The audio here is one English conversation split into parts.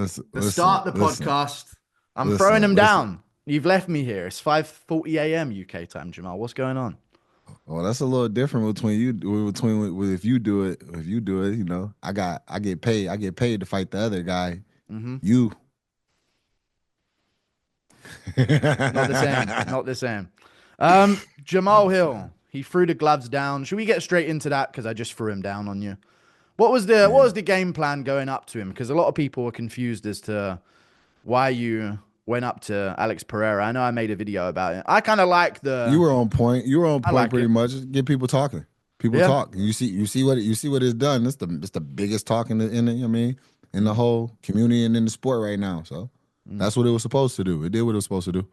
to start the podcast. I'm throwing them down. You've left me here. It's 5:40 a.m. UK time, Jamal. What's going on? Well, that's a little different between you if you do it. If you do it, I get paid. I get paid to fight the other guy. Mm-hmm. You. Not the same. Not the same. Jamahal Hill. He threw the gloves down. Should we get straight into that? Because I just threw him down on you. What was the game plan going up to him? Because a lot of people were confused as to why you went up to Alex Pereira. I know I made a video about it. I kind of like the. You were on point. You were on point pretty it. much. Just get people talking. People talk. You see what it's done. It's the biggest talk in the whole community and in the sport right now. So that's what it was supposed to do. It did what it was supposed to do.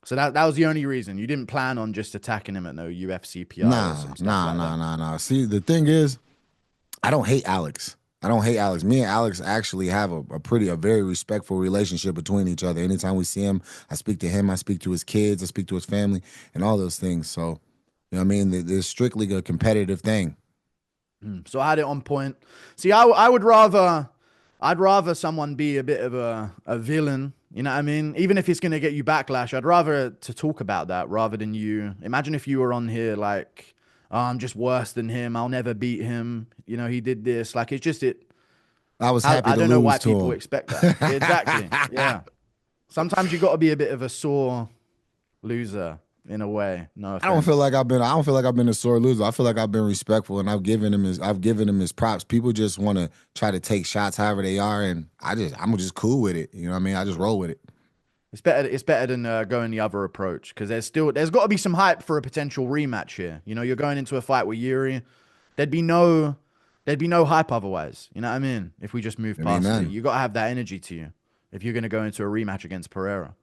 So that was the only reason. You didn't plan on just attacking him at no UFC PI or some stuff Nah. See, the thing is, I don't hate Alex. Me and Alex actually have a very respectful relationship between each other. Anytime we see him, I speak to him, I speak to his kids, I speak to his family, and all those things. So, you know what I mean? There's strictly a competitive thing. So I had it on point. See, I'd rather someone be a bit of a villain. You know what I mean? Even if it's going to get you backlash, I'd rather to talk about that rather than you. Imagine if you were on here like, oh, I'm just worse than him. I'll never beat him. You know, he did this. Like, it's just it. I was happy I to don't know lose why to people him. expect that. Exactly. Yeah. Sometimes you got to be a bit of a sore loser in a way. No offense. I don't feel like I've been a sore loser. I feel like I've been respectful and I've given him his props. People just want to try to take shots however they are, and I'm just cool with it. You know what I mean? I just roll with it. It's better than going the other approach because there's got to be some hype for a potential rematch here. You know, you're going into a fight with Jiri. There'd be no hype otherwise. You know what I mean? If we just move past it, you got to have that energy to you if you're going to go into a rematch against Pereira.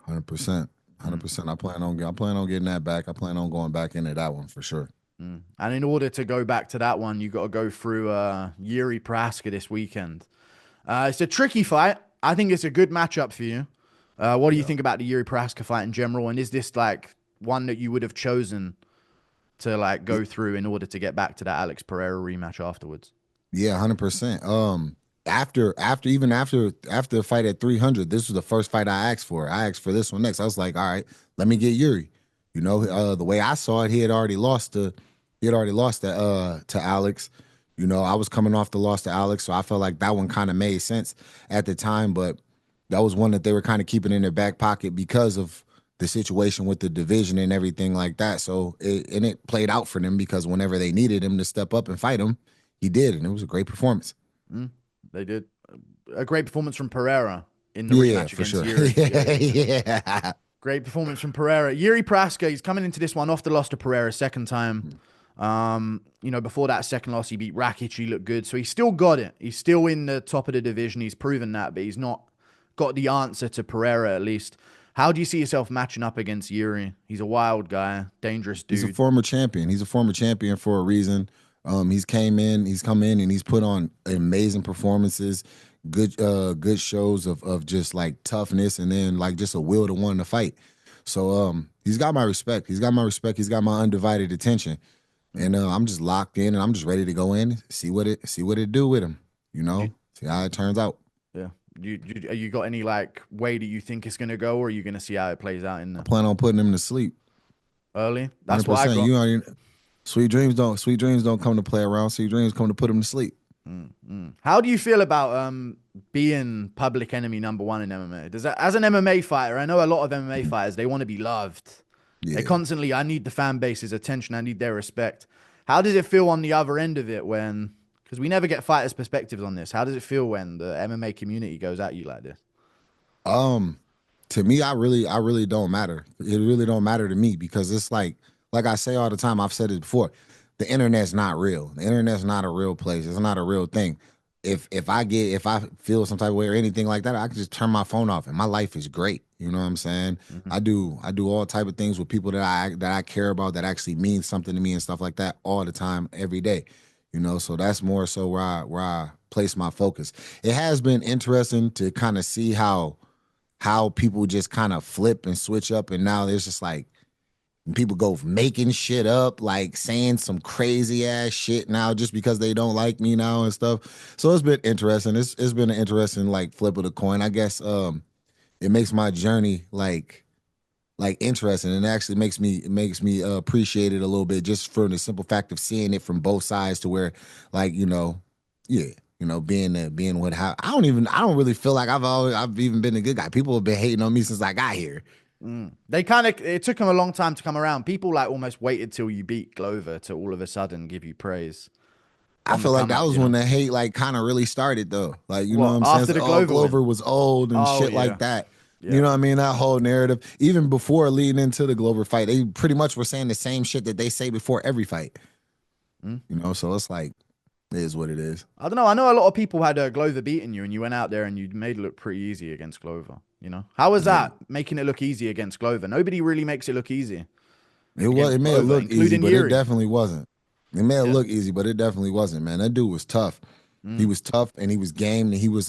100%. 100%. I plan on getting that back. I plan on going back into that one for sure. And in order to go back to that one, you got to go through Jiri Prochazka this weekend. It's a tricky fight. I think it's a good matchup for you. What do you think about the Jiri Prochazka fight in general? And is this like one that you would have chosen to like go through in order to get back to that Alex Pereira rematch afterwards? Yeah, 100%. After the fight at 300, this was the first fight I asked for. I asked for this one next. I was like, all right, let me get Jiri. You know, the way I saw it, he had already lost to Alex. You know, I was coming off the loss to Alex, so I felt like that one kind of made sense at the time, but that was one that they were kind of keeping in their back pocket because of the situation with the division and everything like that. So it played out for them because whenever they needed him to step up and fight him, he did, and it was a great performance. They did a great performance from Pereira in the rematch against Jiri. Yeah. Great performance from Pereira. Jiri Prochazka, he's coming into this one off the loss to Pereira second time. You know, before that second loss, he beat Rakic. He looked good. So he's still got it. He's still in the top of the division. He's proven that, but he's not got the answer to Pereira, at least. How do you see yourself matching up against Jiri? He's a wild guy, dangerous dude. He's a former champion. He's a former champion for a reason. He's come in, and he's put on amazing performances, good shows of just like toughness, and then like just a will to want to fight. So he's got my respect. He's got my undivided attention, and I'm just locked in, and I'm just ready to go in, see what it do with him. You know, see how it turns out. Yeah. You got any like way that you think it's gonna go, or are you gonna see how it plays out in I plan on putting him to sleep early? That's what I got. You already, sweet dreams don't come to play around. Sweet dreams come to put him to sleep. How do you feel about being public enemy number one in MMA? Does that, as an MMA fighter, I know a lot of MMA fighters, they want to be loved. Yeah. They constantly, I need the fan base's attention, I need their respect. How does it feel on the other end of it when, because we never get fighters' perspectives on this, how does it feel when the MMA community goes at you like this? To me, I really don't matter. It really don't matter to me because it's like I say all the time, I've said it before, the internet's not real. The internet's not a real place. It's not a real thing. If I feel some type of way or anything like that, I can just turn my phone off and my life is great. You know what I'm saying? I do all type of things with people that I care about that actually mean something to me and stuff like that all the time, every day. You know, so that's more so where I place my focus. It has been interesting to kind of see how people just kind of flip and switch up, and now there's just like And people go making shit up, like saying some crazy ass shit now just because they don't like me now and stuff. So it's been interesting. It's been an interesting like flip of the coin. I guess it makes my journey like interesting, and it actually makes me appreciate it a little bit just for the simple fact of seeing it from both sides to where like yeah, being what how I don't really feel like I've even been a good guy. People have been hating on me since I got here. They kind of, it took them a long time to come around. People like almost waited till you beat Glover to all of a sudden give you praise I on the feel like come that up, was you when know? the hate like kind of really started though. Like, you know what What, I'm saying? after So, the oh, Glover win? Glover was old and Oh, shit yeah. like that. You Yeah. know what I mean? That whole narrative. Even before leading into the Glover fight, they pretty much were saying the same shit that they say before every fight. So it's like, it is what it is. I don't know. I know a lot of people had Glover beating you and you went out there and you made it look pretty easy against Glover, you know? How was Yeah. that, making it look easy against Glover? Nobody really makes it look easy It against may have Glover, looked easy, including but it Yuri. definitely wasn't. It may have Yeah. looked easy, but it definitely wasn't, man. That dude was tough. He was tough and he was game and he was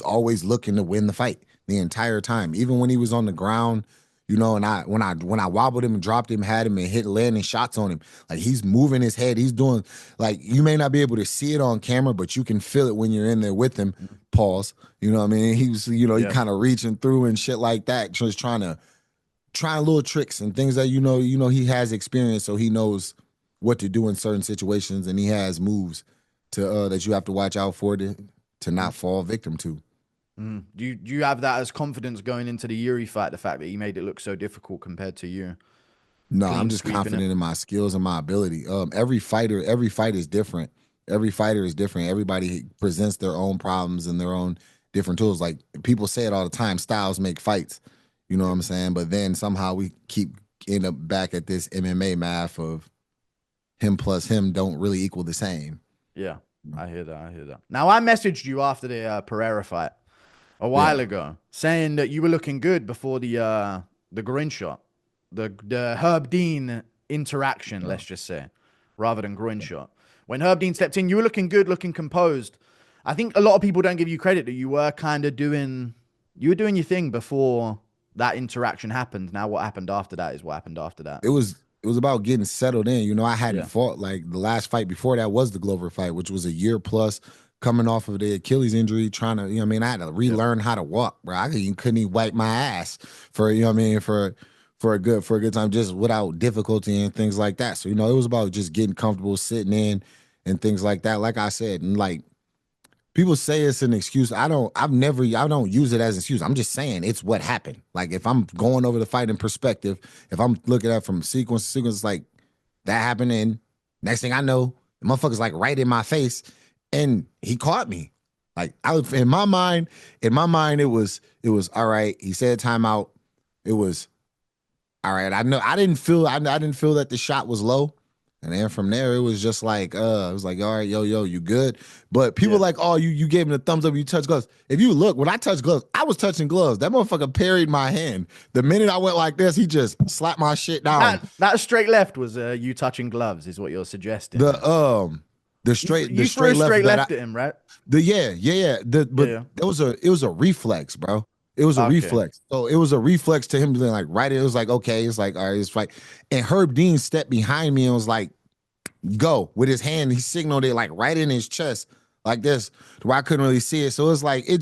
always looking to win the fight the entire time. Even when he was on the ground, and when I wobbled him and dropped him, had him and hit landing shots on him, like he's moving his head. He's doing like you may not be able to see it on camera, but you can feel it when you're in there with him. Pause. You know what I mean? He was, he Yeah. kind of reaching through and shit like that, just trying little tricks and things that he has experience, so he knows what to do in certain situations, and he has moves to that you have to watch out for to not fall victim to. Do you have that as confidence going into the Yuri fight? The fact that he made it look so difficult compared to you, No, I'm clean just sweeping it. confident in my skills and my ability. Every fight is different. Every fighter is different. Everybody presents their own problems and their own different tools. Like people say it all the time, styles make fights. You know what I'm saying? But then somehow we keep end up back at this MMA math of him plus him don't really equal the same. Yeah, I hear that. I hear that. Now, I messaged you after the Pereira fight a while Yeah. ago, saying that you were looking good before the Grin shot, the Herb Dean interaction, let's just say, rather than Grin shot. When Herb Dean stepped in, you were looking good, looking composed. I think a lot of people don't give you credit that you were kind of doing, you were doing your thing before that interaction happened. Now, what happened after that is what happened after that. It was about getting settled in. I hadn't Yeah. fought like the last fight before that was the Glover fight, which was a year plus coming off of the Achilles injury, trying to, I had to Yeah. relearn how to walk, bro. Couldn't even wipe my ass for, for a good time, just without difficulty and things like that. So, it was about just getting comfortable sitting in and things like that. Like I said, and like people say it's an excuse. I don't use it as an excuse. I'm just saying it's what happened. Like if I'm going over the fight in perspective, if I'm looking at it from sequence to sequence, like that happened, and next thing I know, the motherfucker's like right in my face, and he caught me. Like I was in my mind, it was all right. He said timeout. It was all right. I know I didn't feel that the shot was low. And then from there, it was just like, it was like, all right, yo, you good? But people Yeah. like, oh, you gave him the thumbs up, you touched gloves. If you look, when I touched gloves, I was touching gloves. That motherfucker parried my hand. The minute I went like this, he just slapped my shit down. That straight left was you touching gloves, is what you're suggesting The here. the You th- straight the you threw straight left straight that I left at him, right? the yeah. Yeah, But yeah. it was a reflex, bro. It was a Okay. reflex. So it was a reflex to him being like right. It was like, okay, it's like, all right, it's like, and Herb Dean stepped behind me and was like, go with his hand. He signaled it like right in his chest, like this, where I couldn't really see it. So it's like it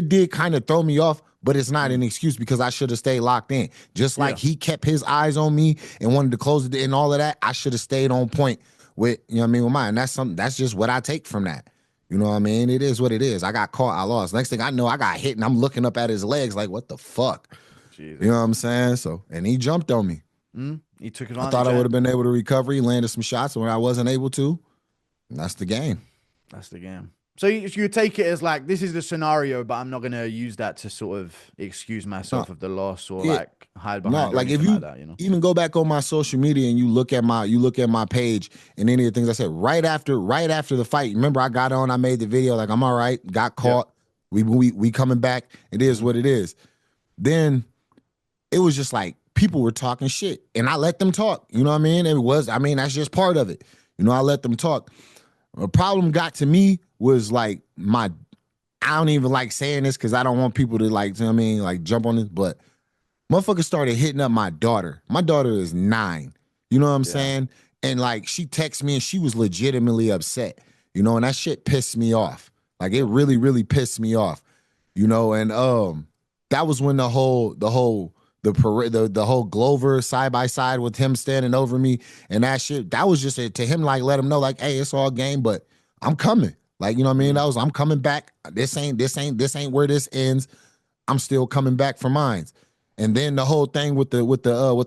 did kind of throw me off, but it's not Mm. an excuse because I should have stayed locked in. Just like Yeah. he kept his eyes on me and wanted to close it and all of that, I should have stayed on point with with mine. That's just what I take from that. You know what I mean? It is what it is. I got caught, I lost. Next thing I know, I got hit and I'm looking up at his legs like, what the fuck? You know what Jesus. I'm saying? So, and he jumped on me. He took I thought advantage, I would eh? have been able to recover. He landed some shots when I wasn't able to. And that's the game. That's the game. So you take it as like this is the scenario, but I'm not gonna use that to sort of excuse No, myself of the loss or yeah, like hide no. behind or Like if anything like you that, you know? even go back on my social media and you look at my page and any of the things I said right after the fight. Remember, I got on, I made the video like I'm all right. Got Yeah. caught. We coming back. It is what it is. Then it was just like people were talking shit, and I let them talk. You know what I mean? That's just part of it. I let them talk. A problem got to me was like I don't even like saying this because I don't want people to like, like jump on this, but Motherfucker started hitting up my daughter. My daughter is 9. You know what I'm Yeah. saying? And like she texted me and she was legitimately upset. You know, and that shit pissed me off. Like it really, really pissed me off. You know, and that was when the whole Glover side by side with him standing over me and that shit. That was just to him, like, let him know, like, hey, it's all game, but I'm coming. Like, you know what I mean? That was, I'm coming back. This ain't where this ends. I'm still coming back for mines. And then the whole thing with the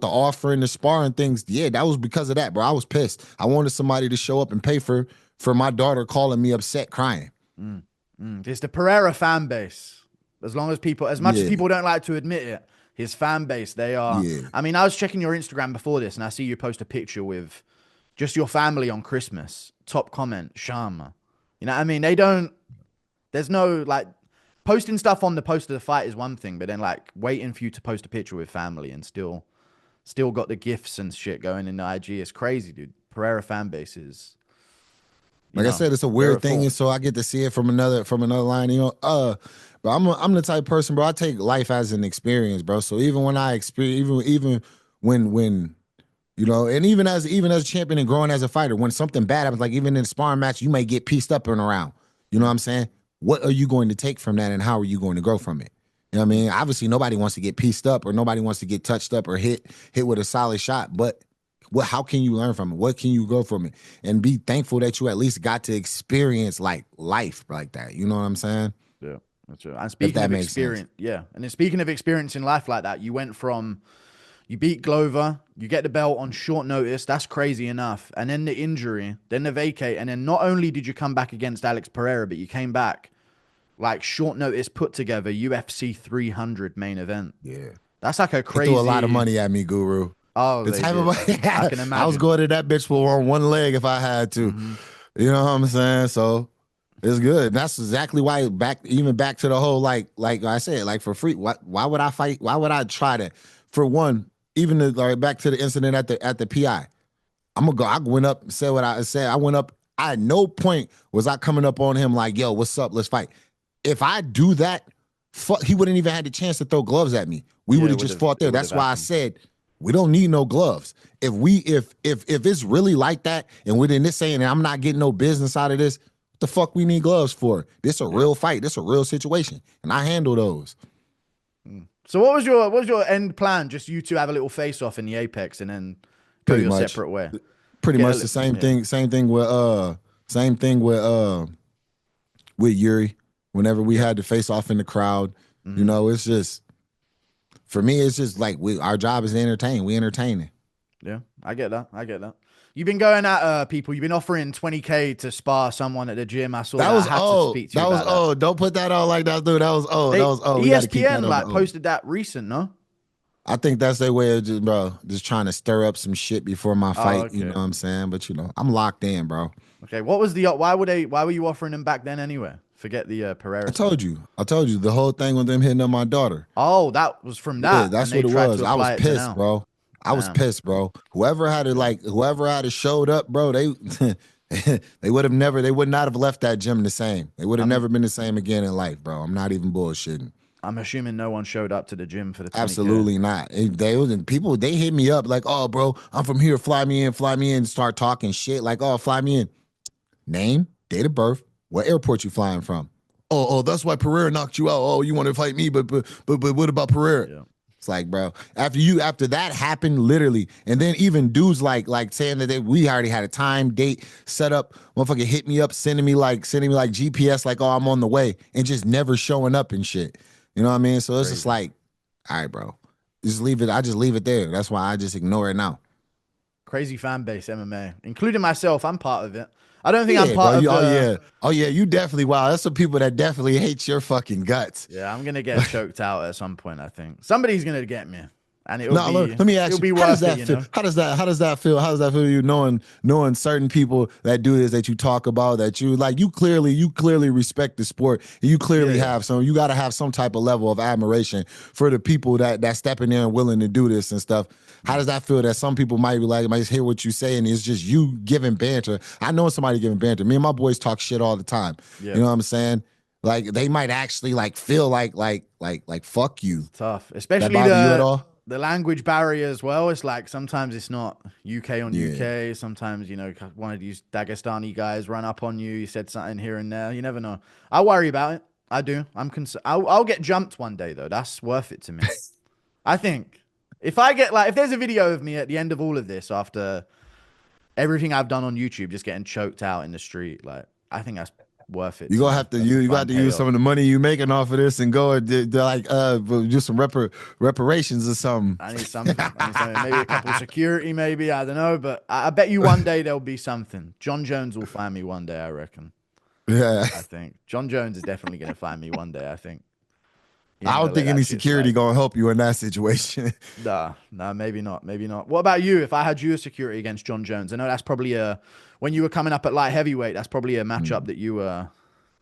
offer and the sparring things, yeah, that was because of that, bro. I was pissed. I wanted somebody to show up and pay for my daughter calling me upset, crying. It's the Pereira fan base. As much as Yeah, people don't like to admit it, his fan base, they are. yeah. I mean, I was checking your Instagram before this, and I see you post a picture with just your family on Christmas. Top comment, Shama. You know what I mean? They don't. There's no like posting stuff on the post of the fight is one thing, but then like waiting for you to post a picture with family and still got the gifts and shit going in the IG is crazy, dude. Pereira fan base is. Like I said, it's a weird thing, and so I get to see it from another line. You know, but I'm the type of person, bro. I take life as an experience, bro. So even when I experience, even when you know, and even as a champion and growing as a fighter, when something bad happens, like even in a sparring match, you may get pieced up and around. You know what I'm saying? What are you going to take from that, and how are you going to grow from it? You know what I mean? Obviously, nobody wants to get pieced up, or nobody wants to get touched up or hit with a solid shot, but how can you learn from it? What can you grow from it? And be thankful that you at least got to experience like life like that. You know what I'm saying? Yeah, that's right. And If speaking that of makes sense. experience, yeah, and then speaking of experience in life like that, you beat Glover, you get the belt on short notice. That's crazy enough. And then the injury, then the vacate, and then not only did you come back against Alex Pereira, but you came back like short notice put together UFC 300 main event. Yeah. That's like a They threw a lot of crazy. money at me, Guru. Oh, The they type of did. money I can I was imagine. going to that bitch for on one leg if I had to. Hmm. You know what I'm saying? So it's good. And that's exactly why back to the whole like I said, like for free. Why would I fight? Why would I try to? For one, even back to the incident at the PI. I'm gonna go. I went up and said what I said. I went up. At no point was I coming up on him like, yo, what's up? Let's fight. If I do that, fuck, he wouldn't even had the chance to throw gloves at me. We would Yeah, have just fought it there. would That's have why I happened. said we don't need no gloves. If it's really like that, and within this saying, and I'm not getting no business out of this, what the fuck we need gloves for? This a Yeah. real fight. This a real situation, and I handle those. So what was your end plan? Just you two have a little face off in the apex and then go Pretty your much, separate way. pretty Get a much the same yeah. thing. Same thing with Yuri. Whenever we Yeah. had to face off in the crowd, you Hmm. know, it's just for me, it's just like our job is to entertain. We entertaining. Yeah. I get that. I get that. You've been going at people. You've been offering 20K to spar someone at the gym. I saw That that. I was had to old. speak to you That was about that. old. Don't put that on like that, dude. That was old. That They was old. We got to keep that ESPN on the like old. posted that recent, no? I think that's their way of just, bro, just trying to stir up some shit before my Oh, fight. You know okay. what I'm saying? But I'm locked in, bro. Okay. What was the why were you offering them back then anyway? Forget the I Pereira stuff. told you. I told you the whole thing with them hitting up my daughter. Oh, that was from Yeah, that, and that's they what it tried was. to I was apply it to pissed, now. bro. I was Damn. pissed, bro. Okay. Whoever had showed up, bro, they they would not have left that gym the same. They would have I'm never been the same again in life, bro. I'm not even bullshitting. I'm assuming no one showed up to the gym for the 20K. Absolutely not. They was people. They hit me up like, "Oh, bro, I'm from here. Fly me in." Start talking shit like, "Oh, fly me in." Name, date of birth, what airport you flying from? Oh, that's why Pereira knocked you out. Oh, you want to fight me, but what about Pereira? Yeah. It's like, bro, after that happened, literally, and then even dudes like saying that we already had a time, date set up. Motherfucker hit me up, sending me like GPS, like, oh, I'm on the way, and just never showing up and shit. You know what I mean? So it's just Crazy. like, all right, bro, just leave it. I just leave it there. That's why I just ignore it now. Crazy fan base MMA, including myself. I'm part of it. I don't think I'm Yeah, bro. part of the. Oh yeah. You definitely. Wow, that's some people that definitely hate your fucking guts. Yeah, I'm gonna get choked out at some point. I think somebody's gonna get me, and No, let me ask it'll you, be how does worth it. that You feel? know. How does that feel? How does that feel to you knowing certain people that do this that you talk about that you clearly respect the sport. And you Yeah, clearly yeah. you gotta have some type of level of admiration for the people that step in there and willing to do this and stuff. How does that feel that some people might just hear what you say and it's just you giving banter? I know somebody giving banter. Me and my boys talk shit all the time. You Yeah. know what I'm saying? Like they might actually like feel like fuck you. It's tough, That especially bother you at all? the language barrier as well. It's like sometimes it's not UK on Yeah. UK. Sometimes, you know, one of these Dagestani guys run up on you. You said something here and there. You never know. I worry about it. I do. I'm concerned. I'll get jumped one day though. That's worth it to me. I think if I get like if there's a video of me at the end of all of this after everything I've done on YouTube, just getting choked out in the street, like I think that's worth it You to gonna me. have to That's a you fun got to use some payoff. of the money you making off of this and go and like do some reparations or something. I need something. I need something. Maybe a couple of security, maybe. I don't know. But I bet you one day there'll be something. John Jones will find me one day, I reckon. Yeah. I think. John Jones is definitely going to find me one day, I think. He I ain't don't going to let think that any shit security slide. gonna help you in that situation. Nah, maybe not. Maybe not. What about you? If I had you as security against John Jones, I know that's probably when you were coming up at light heavyweight, that's probably a matchup that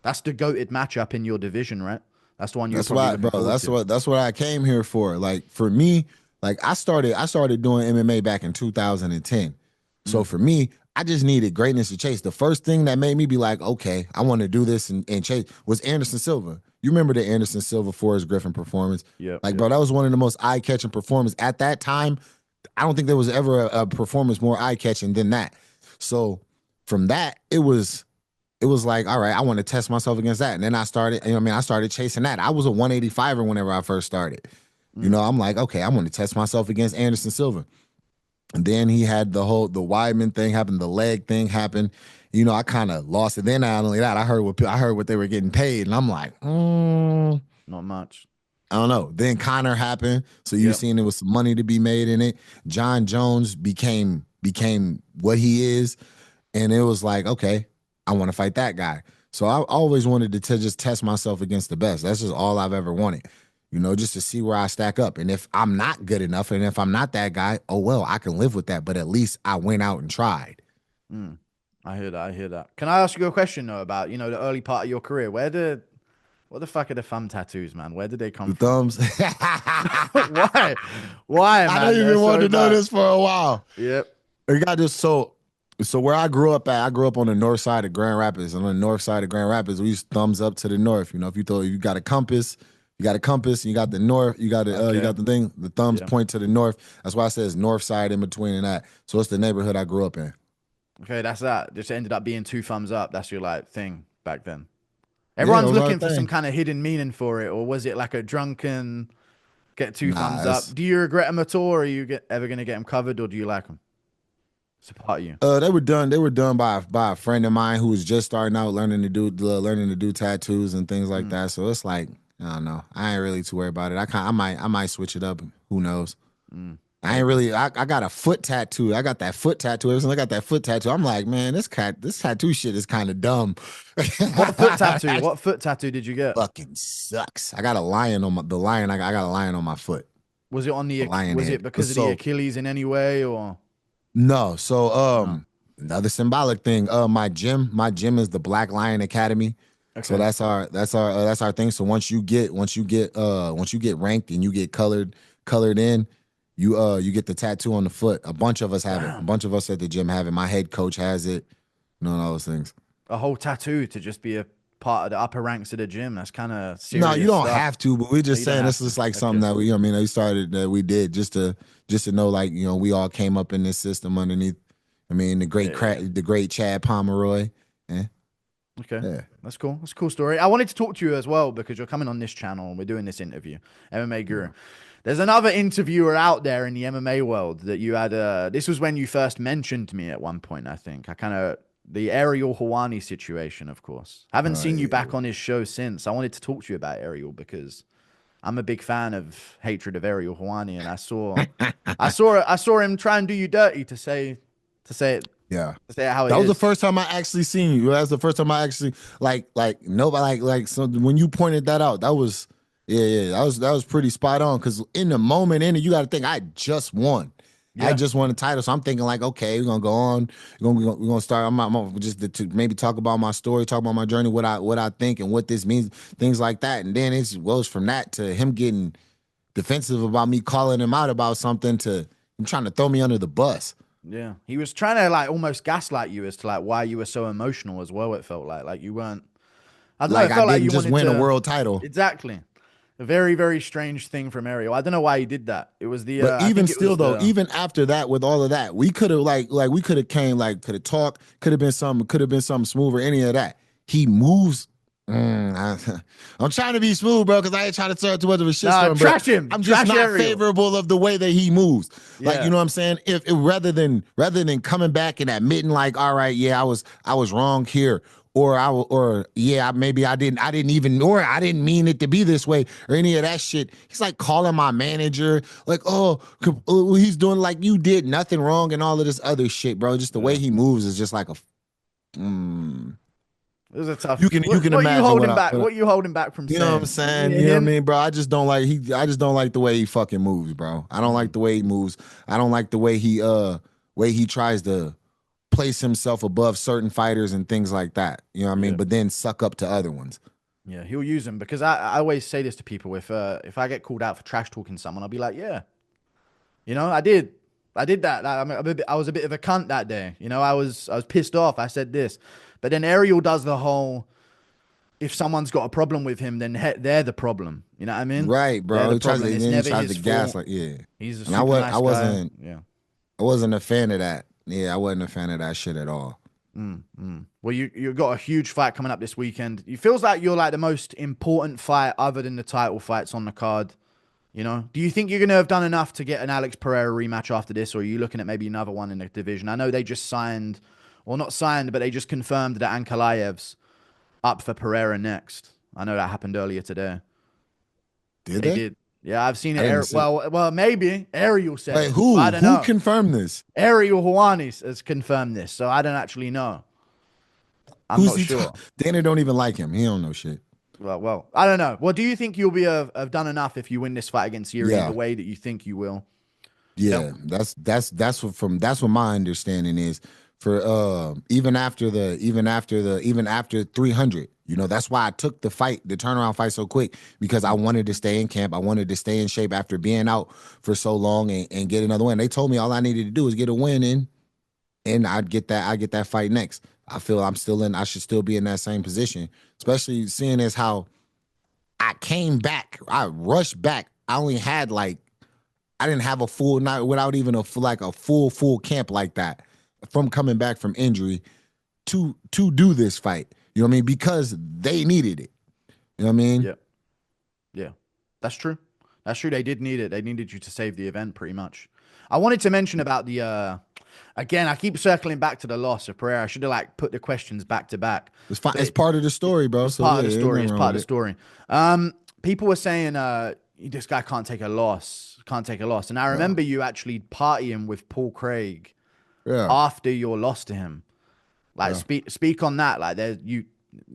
that's the goated matchup in your division, right? That's the one you were That's probably why, looking bro. forward to. That's what I came here for. Like for me, like I started doing MMA back in 2010. So Mm, for me, I just needed greatness to chase. The first thing that made me be like, okay, I want to do this and chase was Anderson Silva. You remember the Anderson Silva Forrest Griffin performance? yep, Like, yep. bro, that was one of the most eye-catching performances at that time. I don't think there was ever a performance more eye-catching than that. So from that, it was like, all right, I want to test myself against that. And then I started, you know what I mean? I started chasing that. I was a 185er whenever I first started. You Mm, know, I'm like, okay, I'm going to test myself against Anderson Silva. And then he had the Weidman thing happen, the leg thing happen. You know, I kind of lost it. Then not only that, I heard what they were getting paid, and I'm like, not much. I don't know. Then Connor happened, so you Yep. seen there was some money to be made in it. John Jones became what he is, and it was like, okay, I want to fight that guy. So I always wanted to just test myself against the best. That's just all I've ever wanted, you know, just to see where I stack up. And if I'm not good enough, and if I'm not that guy, oh well, I can live with that. But at least I went out and tried. Mm, I hear that. I hear that. Can I ask you a question though about the early part of your career? What the fuck are the thumb tattoos, man? Where did they come The from? thumbs. Why? Why, I don't man? They're even want so to know bad. this for a while. Yep. It got just so where I grew up at, I grew up on the north side of Grand Rapids. And on the north side of Grand Rapids, we used thumbs up to the north. You know, if you throw you got a compass, and you got the north, you Okay. got the thing, the thumbs Yeah. point to the north. That's why it says north side in between and that. So it's the neighborhood I grew up in. Okay, that's that. Just ended up being two thumbs up. That's your like thing back then. Yeah, Everyone's those are looking the for some thing. kind of hidden meaning for it, or was it like a drunken get two thumbs Nah, up? Do you regret them at all, or are you ever gonna get them covered, or do you like them? It's a part of you. they were done. They were done by a friend of mine who was just starting out learning to do tattoos and things like Mm. that. So it's like I don't know. I ain't really too worried about it. I might switch it up. Who knows? Mm. I ain't really. I got a foot tattoo. I got that foot tattoo. Ever since I got that foot tattoo, I'm like, man, this tattoo shit is kind of dumb. What foot tattoo? That What foot tattoo did you get? fucking sucks. I got a lion on the lion. I got a lion on my foot. Was it on A the? lion Was it head. because of the So Achilles in any way, or no. So no? another symbolic thing. My gym is the Black Lion Academy. So Okay. that's our thing. So once you get ranked and you get colored in, you get the tattoo on the foot. A bunch of us have it. A Damn. bunch of us at the gym have it. My head coach has it. You know, and all those things. A whole tattoo to just be a part of the upper ranks of the gym. That's kind of No, you serious don't stuff. have to, but we're No, just you don't saying have this to. is like something Okay. that we, you know, what I mean, we started that we did just to know, like, you know, we all came up in this system underneath. I mean, Yeah, yeah. the great Chad Pomeroy. Eh, Okay. yeah. That's cool. That's a cool story. I wanted to talk to you as well because you're coming on this channel and we're doing this interview. MMA Guru. There's another interviewer out there in the MMA world that you had. This was when you first mentioned me at one point, I think. I kind of the Ariel Helwani situation, of course. Haven't Oh seen you back yeah. on his show since. I wanted to talk to you about Ariel because I'm a big fan of Hatred of Ariel Helwani, and I saw him try and do you dirty to say it Yeah. to say it how it That was the is. first time I actually seen you. That was the first time I actually like nobody so when you pointed that out, that was yeah, that was pretty spot on because in the moment in it, you got to think I just won. I Yeah, just won the title, so I'm thinking like, okay, we're gonna go on. We're gonna start. I'm gonna just to maybe talk about my story, talk about my journey, what I think and what this means, things like that. And then it goes from that to him getting defensive about me calling him out about something to him trying to throw me under the bus. yeah. He was trying to like almost gaslight you as to like why you were so emotional as well. It felt like you weren't. I don't know. Like It I felt like didn't you just wanted win a to. world title. Exactly. A very, very strange thing from Ariel. I don't know why he did that. It was the, But I even think it still was though, the, even after that, with all of that, we could have like we could have came like could have talked, could have been something smooth or any of that. He moves. I'm trying to be smooth, bro, because I ain't trying to start too much of a nah, shitstorm, but trash him. I'm just Trash not Ariel. favorable of the way that he moves. Like, you Yeah. know what I'm saying? If rather than coming back and admitting like, all right, yeah, I was wrong here, or yeah, maybe I didn't even, or I didn't mean it to be this way, or any of that shit. He's like calling my manager, like, oh, he's doing like you did nothing wrong and all of this other shit, bro. Just the way Yeah. he moves is just like a. Mm, It was a tough. you can What are you imagine holding back? What are you holding back from you know what I'm saying? Give me saying? a You know what I hint. mean, bro? I just don't like the way he fucking moves, bro. I don't like Mm, the way he moves. I don't like the way he tries to place himself above certain fighters and things like that. You know what I mean? yeah. But then suck up to other ones. Yeah. He'll use them because I always say this to people. If I get called out for trash talking someone, I'll be like, yeah, I did. I did that. I was a bit of a cunt that day. I was pissed off. I said this, but then Ariel does the whole. If someone's got a problem with him, then they're the problem. You know what I mean? Right, They're bro. the problem. It's He never tries to his gas fault. like, yeah. He's a And super nice guy. Yeah. I wasn't a fan of that. Yeah, I wasn't a fan of that shit at all. Well, you got a huge fight coming up this weekend. It feels like you're like the most important fight other than the title fights on the card. Do you think you're going to have done enough to get an Alex Pereira rematch after this, or are you looking at maybe another one in the division? I know they just signed, or not signed, but they just confirmed that Ankalaev's up for Pereira next. I know that happened earlier today. Did They they? did. Yeah, I've seen I it. didn't see. Well, maybe Ariel said Wait, it. But I who? don't Who know. confirmed this? Ariel Helwani has confirmed this, so I don't actually know. I'm Who's not he? sure. Dana don't even like him. He don't know shit. Well, I don't know. Well, do you think you'll be have done enough if you win this fight against Jiri in the Yeah. way that you think you will? Yep. Yeah, that's what my understanding is for even after 300. That's why I took the turnaround fight so quick, because I wanted to stay in camp. I wanted to stay in shape after being out for so long and get another win. They told me all I needed to do is get a win in, and I get that fight next. I feel I should still be in that same position, especially seeing as how I came back. I rushed back. I didn't have a full night without even a full camp like that from coming back from injury to do this fight. You know what I mean? Because they needed it. You know what I mean? Yeah. Yeah. That's true. That's true. They did need it. They needed you to save the event pretty much. I wanted to mention about the again, I keep circling back to the loss of Pereira. I should have put the questions back to back. It's fine. But It's part of the story, bro. it's So part yeah, of the ain't story. nothing It's wrong part of with the it. story. People were saying this guy can't take a loss. Can't take a loss. And I Yeah. remember you actually partying with Paul Craig Yeah. after your loss to him. Like Yeah. speak on that. Like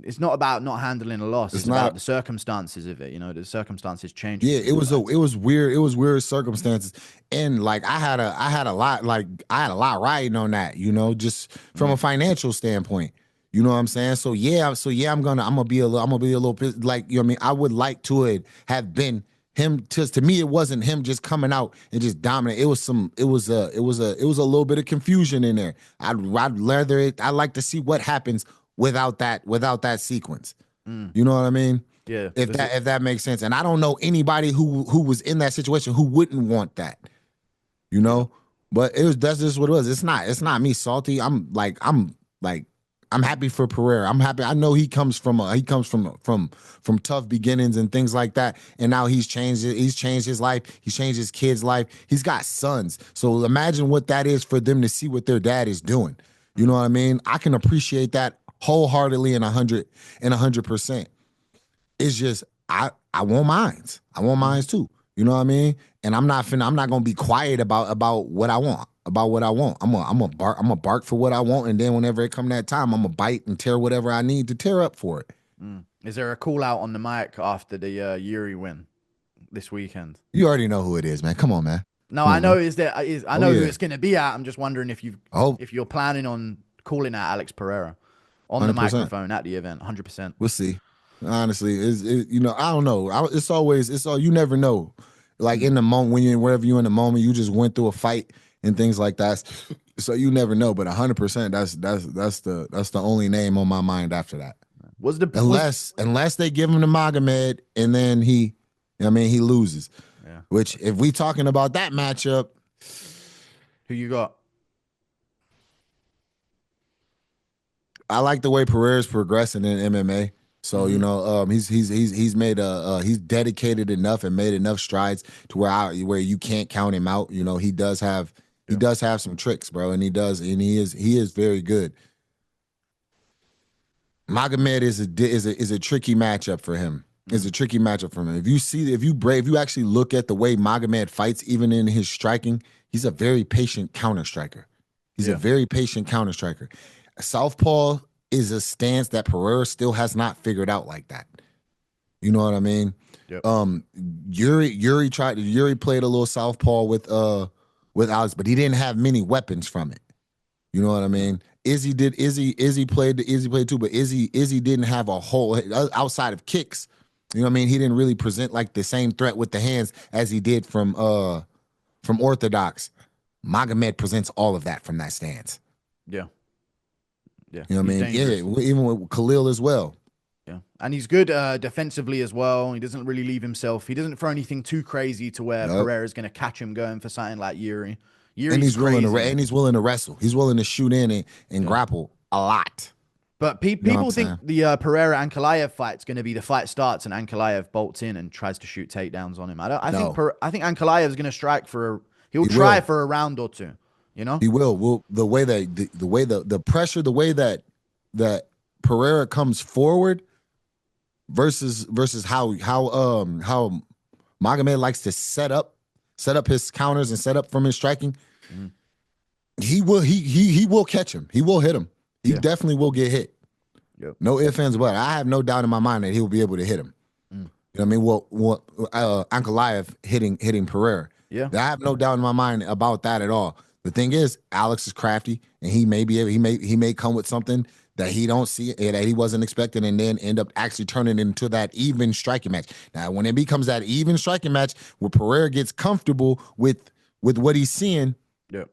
it's not about not handling a loss. It's It's about not. the circumstances of it. The circumstances change for Yeah, people. it was weird. It was weird circumstances, and like I had a lot riding on that. Just from a Mm, financial standpoint. You know what I'm saying? So yeah, I'm gonna be a little pissed. Like, you know what I mean? I would like to have been him. Just to me, it wasn't him just coming out and just dominate. It was a little bit of confusion in there. I'd rather it. I like to see what happens without that sequence. mm. You know what I mean? Yeah. If that makes sense. And I don't know anybody who was in that situation who wouldn't want that, you Yeah. know? But that's just what it was. It's not me salty. I'm happy for Pereira. I'm happy. I know he comes from tough beginnings and things like that. And now he's changed it. He's changed his life. He's changed his kid's life. He's got sons. So imagine what that is for them to see what their dad is doing. You know what I mean? I can appreciate that wholeheartedly and 100%. It's just I want mines. I want Mhm. mines too. You know what I mean? And I'm not gonna be quiet about what I want. About what I want. I'm a bark for what I want, and then whenever it come that time, I'm gonna bite and tear whatever I need to tear up for it. Is there a call out on the mic after the Yuri win this weekend? You already know who it is, man. Come on, man. No, Come I on, know man. I Oh know who yeah. it's going to be at. I'm just wondering if Oh, if you're planning on calling out Alex Pereira on the 100%. microphone at the event. 100%. We'll see. Honestly, I don't know. It's all you never know. Like Mm. in the moment when you wherever you're in the moment, you just went through a fight and things like that. So you never know. But 100%, that's the only name on my mind after that. Unless they give him the Magomed and then he loses. Yeah. Which, if we talking about that matchup, Who you got? I like the way Pereira's progressing in MMA. So he's made he's dedicated enough and made enough strides to where you can't count him out. You know, he does have some tricks, bro, and he is very good. Magomed is a tricky matchup for him. It's a tricky matchup for him. If you actually look at the way Magomed fights, even in his striking, he's a very patient counter striker. He's a very patient counter striker. Southpaw is a stance that Pereira still has not figured out like that. You know what I mean? Yep. Jiri played a little southpaw with Alex, but he didn't have many weapons from it. You know what I mean? Izzy played too, but Izzy didn't have a whole outside of kicks. You know what I mean? He didn't really present like the same threat with the hands as he did from Orthodox. Magomed presents all of that from that stance. Yeah. Yeah. You know what I mean? Dangerous. Yeah, even with Khalil as well. Yeah. And he's good defensively as well. He doesn't really leave himself. He doesn't throw anything too crazy to where Pereira's going to catch him going for something like Jiri. And he's willing to wrestle. He's willing to shoot in and grapple a lot. But people think the Pereira Ankalaev fight's going to be the fight starts and Ankalaev bolts in and tries to shoot takedowns on him. I think Ankalaev's going to strike he'll try for a round or two. You know, he will. Well, the way the pressure, the way that Pereira comes forward versus how Magomed likes to set up his counters and set up from his striking. He will catch him. He will hit him. He definitely will get hit. Yep. No ifs, ands, but I have no doubt in my mind that he'll be able to hit him. You know what I mean? Well, Ankalaev hitting Pereira. Yeah. I have no doubt in my mind about that at all. The thing is, Alex is crafty, and he may come with something that he don't see, that he wasn't expecting, and then end up actually turning into that even striking match. Now, when it becomes that even striking match where Pereira gets comfortable with what he's seeing, you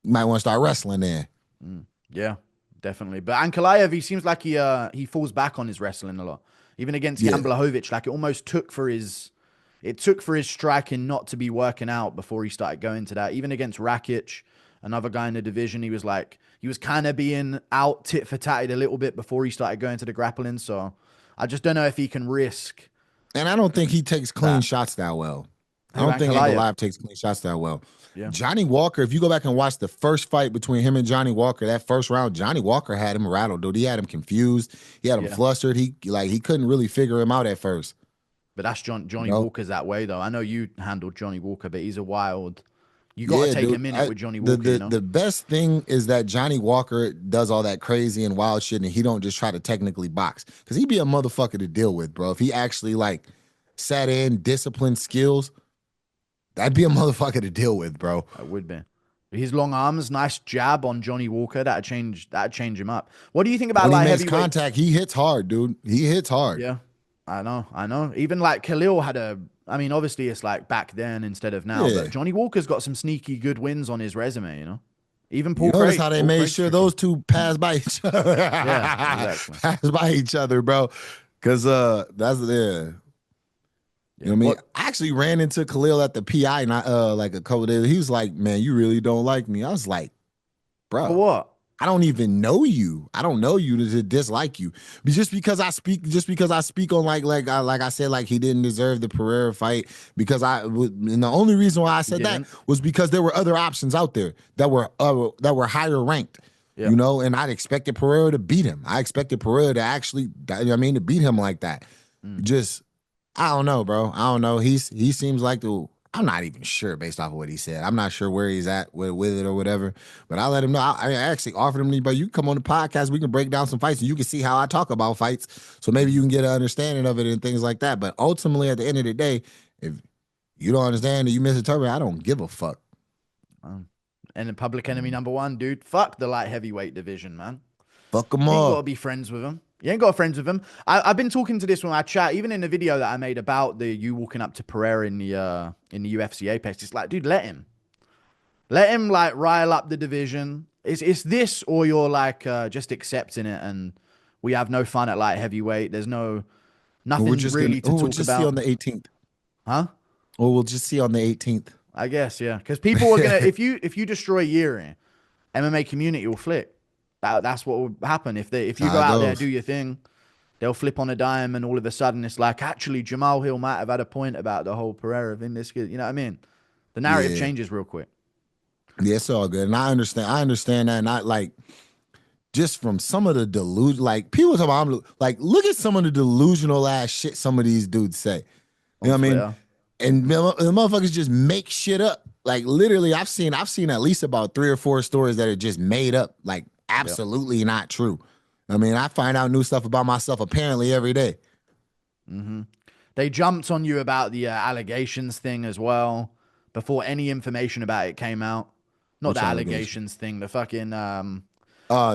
might want to start wrestling there. Yeah, definitely. But Ankalaev, he seems like he falls back on his wrestling a lot. Even against Jan Blachowicz, like it almost took for his striking not to be working out before he started going to that. Even against Rakic, another guy in the division, he was kind of being out tit for tatted a little bit before he started going to the grappling. So I just don't know if he can risk. And I don't think he takes clean shots that well. I don't think Ankalaev takes clean shots that well. Yeah. Johnny Walker, if you go back and watch the first fight between him and Johnny Walker, that first round, Johnny Walker had him rattled, dude. He had him confused. He had him flustered. He couldn't really figure him out at first. But that's Johnny Walker's that way, though. I know you handled Johnny Walker, but he's a wild. You got to take a minute with Johnny Walker. The best thing is that Johnny Walker does all that crazy and wild shit, and he don't just try to technically box. Because he'd be a motherfucker to deal with, bro. If he actually, sat in, disciplined skills, that'd be a motherfucker to deal with, bro. That would be. His long arms, nice jab on Johnny Walker. That'd change him up. What do you think about when he makes contact? He hits hard, dude. He hits hard. Yeah. I know. Even Khalil had obviously it's back then instead of now, but Johnny Walker's got some sneaky good wins on his resume, you know? Even Paul Notice how they made sure those two pass by each other. Yeah, exactly. Pass by each other, bro. Because that's there. You know what I mean? I actually ran into Khalil at the PI not a couple of days. He was like, "Man, you really don't like me." I was like, "Bro, for what? I don't even know you. I don't know you to dislike you. But just because I speak on like I said, he didn't deserve the Pereira fight and the only reason why I said that was because there were other options out there that were higher ranked. Yeah. You know, and I expected Pereira to beat him. I expected Pereira to actually, to beat him like that. Just, I don't know, bro. I don't know. He seems like I'm not even sure based off of what he said. I'm not sure where he's at with it or whatever. But I let him know. I actually offered him, but you can come on the podcast. We can break down some fights and you can see how I talk about fights. So maybe you can get an understanding of it and things like that. But ultimately, at the end of the day, if you don't understand or you misinterpret, I don't give a fuck. And the public enemy number one, dude. Fuck the light heavyweight division, man. Fuck them all. You ain't got up. to be friends with them. You ain't got friends with him. I've been talking to this when I chat, even in the video that I made about you walking up to Pereira in the UFC Apex. It's like, dude, let him rile up the division. It's this, or you're just accepting it and we have no fun at light heavyweight. There's no Well, we're nothing just gonna. really to Oh, we'll talk just see on about, the 18th. huh? Or we'll just see on the 18th. I guess, yeah, because people are gonna if you destroy Yuri, MMA community will flip. That's what will happen if That's you how go it out there, do goes. your thing. They'll flip on a dime, and all of a sudden it's like, actually, Jamahal Hill might have had a point about the whole Pereira thing. This, you know what I mean? The narrative Yeah, changes real quick. yeah, it's all good, and I understand. I understand that, and I like just from some of the delusion, like people talk about, like, look at some of the delusional ass shit some of these dudes say. You On know what I mean? Twitter. And the motherfuckers just make shit up. Like literally, I've seen at least about 3 or 4 stories that are just made up, like Yeah. absolutely not true. I mean, I find out new stuff about myself apparently every day. Mm-hmm. They jumped on you about the allegations thing as well before any information about it came out. Not Which the allegation? allegations thing, the fucking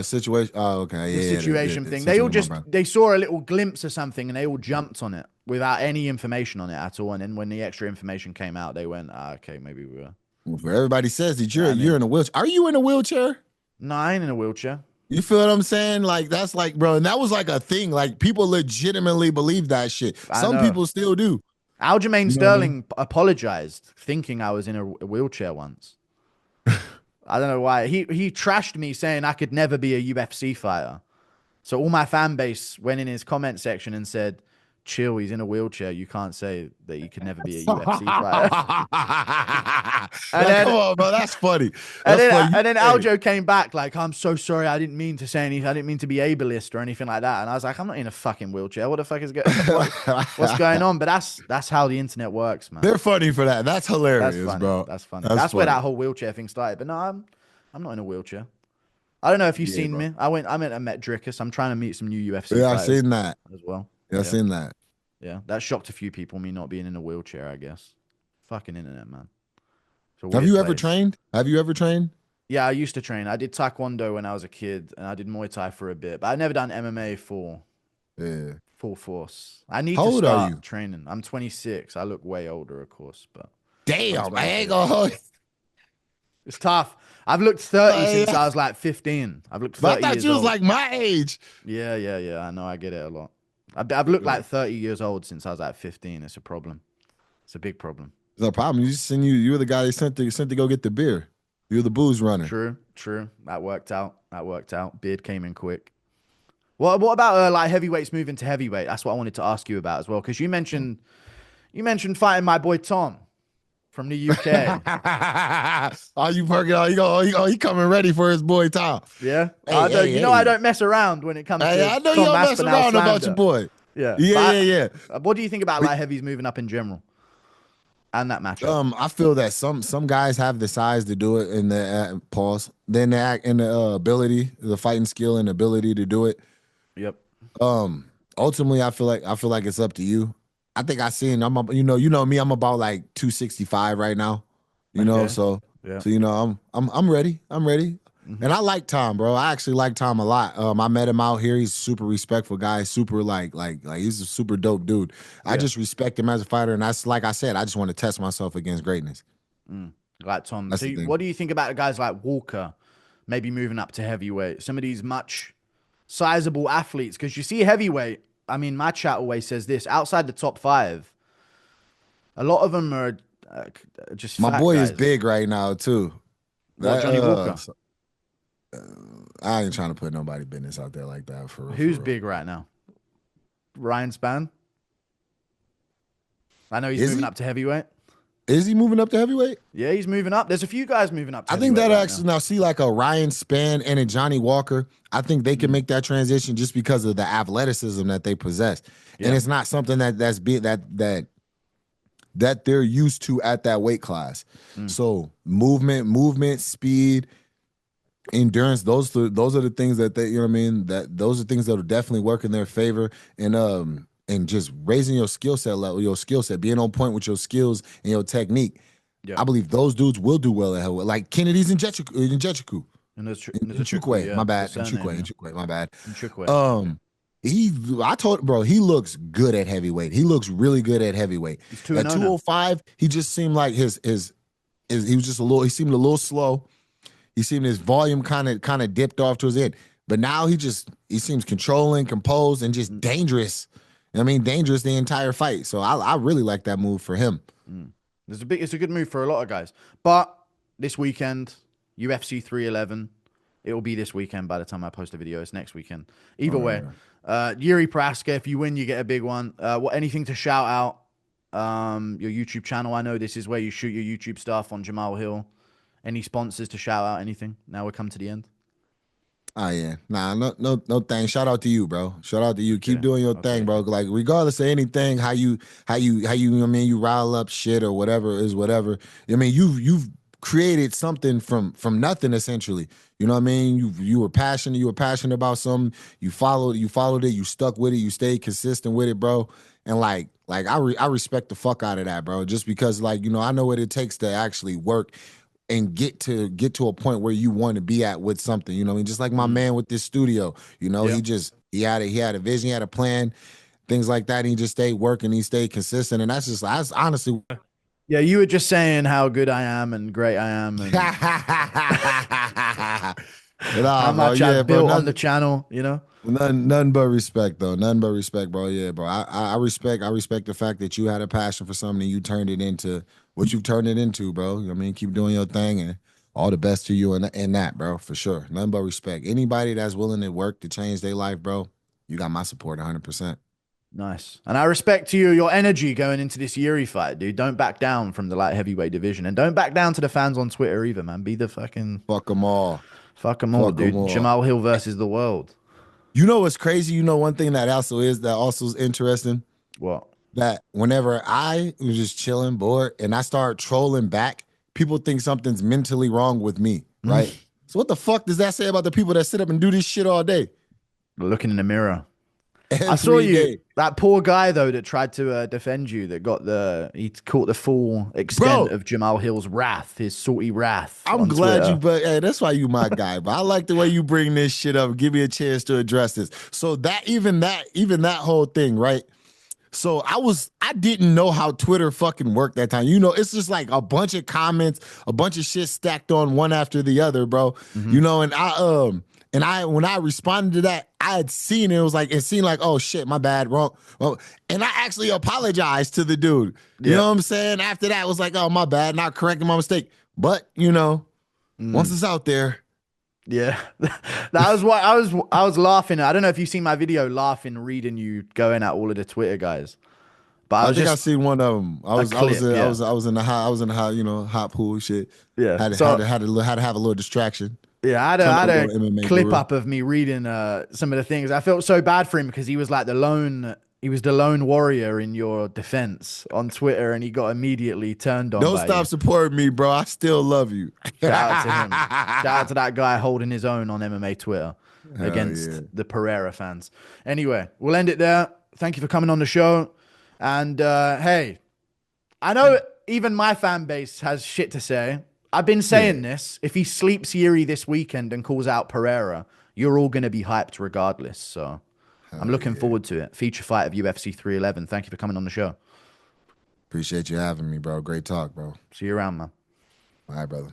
Situation. Oh, okay, the yeah, situation the thing. They all situation with my just brother. they saw a little glimpse of something and they all jumped on it without any information on it at all. And then when the extra information came out, they went, okay, maybe we were. Well, for everybody says that You know what I you're mean? in a wheelchair. Are you in a wheelchair? No, I ain't in a wheelchair. You feel what I'm saying? Like that's like, bro, and that was like a thing. Like people legitimately believe that shit. I Some know. people still do. Aljamain You know what I mean? Sterling apologized, thinking I was in a wheelchair once. I don't know why. He trashed me saying I could never be a UFC fighter. So all my fan base went in his comment section and said, "Chill, he's in a wheelchair. You can't say that he could never be a UFC fighter." And Now, then come on, bro. That's funny. That's funny. and then Hey. Aljo came back like, "I'm so sorry. I didn't mean to say anything. I didn't mean to be ableist or anything like that." And I was like, "I'm not in a fucking wheelchair. What the fuck is what's going on?" But that's how the internet works, man. They're funny for that. That's That's hilarious, funny. bro. That's funny. That's That's where funny. that whole wheelchair thing started. But no, I'm not in a wheelchair. I don't know if you've Yeah, seen bro. me. I met Drickus. I'm trying to meet some new UFC Yeah, I fighters seen that. as well. Yeah, I Yeah. seen that. Yeah. That shocked a few people, me not being in a wheelchair, I guess. Fucking internet, man. It's a Have weird you ever place. trained? Have you ever trained? Yeah, I used to train. I did Taekwondo when I was a kid and I did Muay Thai for a bit, but I've never done MMA Yeah. full force. I need How to old are start you? training. I'm 26. I look way older, of course, but I'm Damn, I ain't 26. gonna. It's tough. I've looked 30 since I I was like 15. I've looked 30 thought years you was old. like my age. Yeah, yeah, yeah. I know. I get it a lot. I've looked like 30 years old since I was like 15. It's a problem. It's a big problem. No problem. You were the guy they sent to go get the beer. You're the booze runner. True, true. That worked out. That worked out. Beard came in quick. What about like heavyweights moving to heavyweight? That's what I wanted to ask you about as well, because you mentioned fighting my boy Tom from the UK. Oh, you perking out. He coming ready for his boy Tom. Yeah, Hey, I don't. hey, You know I hey. don't mess around when it comes Hey, to I know you Tom don't mess Aspinall around about your slander. boy. Yeah, Yeah, but yeah, yeah. what do you think about But, light heavies moving up in general and that matchup? I feel that some guys have the size to do it in the pause, then the act and the ability, the fighting skill and ability to do it. Yep. Ultimately, I feel like it's up to you. I think I seen you know me. I'm about like 265 right now. Okay. So Yeah. I'm ready. I'm ready. Hmm. And I like Tom, bro. I actually like Tom a lot. I met him out here. He's a super respectful guy. Super like he's a super dope dude. I Yeah. just respect him as a fighter, and that's like I said. I just want to test myself against greatness. Mm. Like Tom. That's So the thing. what do you think about guys like Walker, maybe moving up to heavyweight? Some of these much sizable athletes, because you see heavyweight. I mean, my chat always says this: outside the top five, a lot of them are just My fat boy is guys. big right now too. What, That Johnny Walker? I ain't trying to put nobody business out there like that for real. For Who's real. big right now? Ryan Spann. I know he's Is moving he? up to heavyweight. Is he moving up to heavyweight? Yeah, he's moving up. There's a few guys moving up to I think heavyweight that right actually now. now see like a Ryan Spann and a Johnny Walker. I think they can Mm. make that transition just because of the athleticism that they possess, and Yeah. it's not something that they're used to at that weight class. Mm. So movement, speed, endurance. Those are the things that they, you know what I mean. That those are things that will definitely work in their favor, and just raising your skill set level, your skill set, being on point with your skills and your technique. Yeah. I believe those dudes will do well at heavyweight. Like Kennedy's in Njechiku. And In Chukwu, Chukwe, yeah. my The bad. In surname, yeah. Chukwe, my bad. In Chukwu. Um, I told bro, he looks good at heavyweight. He looks really good at heavyweight. He's 2 and At 0 now. 205, he just seemed like he was just a little. He seemed a little slow. He seemed his volume kind of dipped off towards the end. But now he seems controlling, composed, and just dangerous. I mean, dangerous the entire fight. So I really like that move for him. It's a good move for a lot of guys. But this weekend, UFC 311. It will be this weekend by the time I post a video. It's next weekend. Either way, Jiri Prochazka, if you win, you get a big one. Anything to shout out? Your YouTube channel. I know this is where you shoot your YouTube stuff on Jamahal Hill. Any sponsors to shout out? Anything? Now we're come to the end. Oh yeah, nah, no thanks. Shout out to you, bro. Shout out to you. Keep doing your thing, bro. Like regardless of anything, how you, I mean, you rile up shit or whatever is whatever. I mean, you've created something from nothing essentially. You know what I mean? You were passionate. You were passionate about something. You followed it. You stuck with it. You stayed consistent with it, bro. And I respect the fuck out of that, bro. Just because I know what it takes to actually work and get to a point where you want to be at with something. You know what I mean? Just like my man with this studio. You know, he had a vision, he had a plan, things like that. And he just stayed working. He stayed consistent, and that's honestly. Yeah, you were just saying how good I am and great I am, and how much I built on the channel. You know, nothing but respect, though. Nothing but respect, bro. Yeah, bro. I respect the fact that you had a passion for something and you turned it into what you've turned it into, bro. I mean, keep doing your thing, and all the best to you in that, bro, for sure. Nothing but respect. Anybody that's willing to work to change their life, bro, you got my support 100%. Nice. And I respect to you your energy going into this Jiri fight, dude. Don't back down from the light heavyweight division. And don't back down to the fans on Twitter either, man. Be the fucking... Fuck them all. Fuck them all, dude. Jamahal Hill versus the world. You know what's crazy? You know one thing that also is interesting? What? That whenever I was just chilling, bored, and I start trolling back, people think something's mentally wrong with me, right? So what the fuck does that say about the people that sit up and do this shit all day? Looking in the mirror. I saw you, that poor guy though that tried to defend you, that he caught the full extent of Jamahal Hill's wrath, his salty wrath. I'm glad Twitter. Hey, that's why you my guy. But I like the way you bring this shit up. Give me a chance to address this. So even that whole thing, right? So I didn't know how Twitter fucking worked that time. You know, it's just like a bunch of comments, a bunch of shit stacked on one after the other, bro. You know, and when I responded to that, I had seen it seemed like, oh shit, my bad, wrong. Well, and I actually apologized to the dude. You know what I'm saying? After that, it was like, oh my bad, not correcting my mistake. But you know, once it's out there. Yeah, that was why I was laughing. I don't know if you've seen my video laughing, reading you going at all of the Twitter guys. But I think I seen one of them. I was in the hot, you know, hot pool shit. Yeah, had to have a little distraction. Yeah, I had a clip up of me reading some of the things. I felt so bad for him because he was like the lone warrior in your defense on Twitter, and he got immediately turned on. Don't stop supporting me, bro. I still love you. Shout out to him. Shout out to that guy holding his own on MMA Twitter against the Pereira fans. Anyway, we'll end it there. Thank you for coming on the show. And hey, I know even my fan base has shit to say. I've been saying this. If he sleeps Jiri this weekend and calls out Pereira, you're all going to be hyped regardless. So I'm looking forward to it. Feature fight of UFC 311. Thank you for coming on the show. Appreciate you having me, bro. Great talk, bro. See you around, man. All right, brother.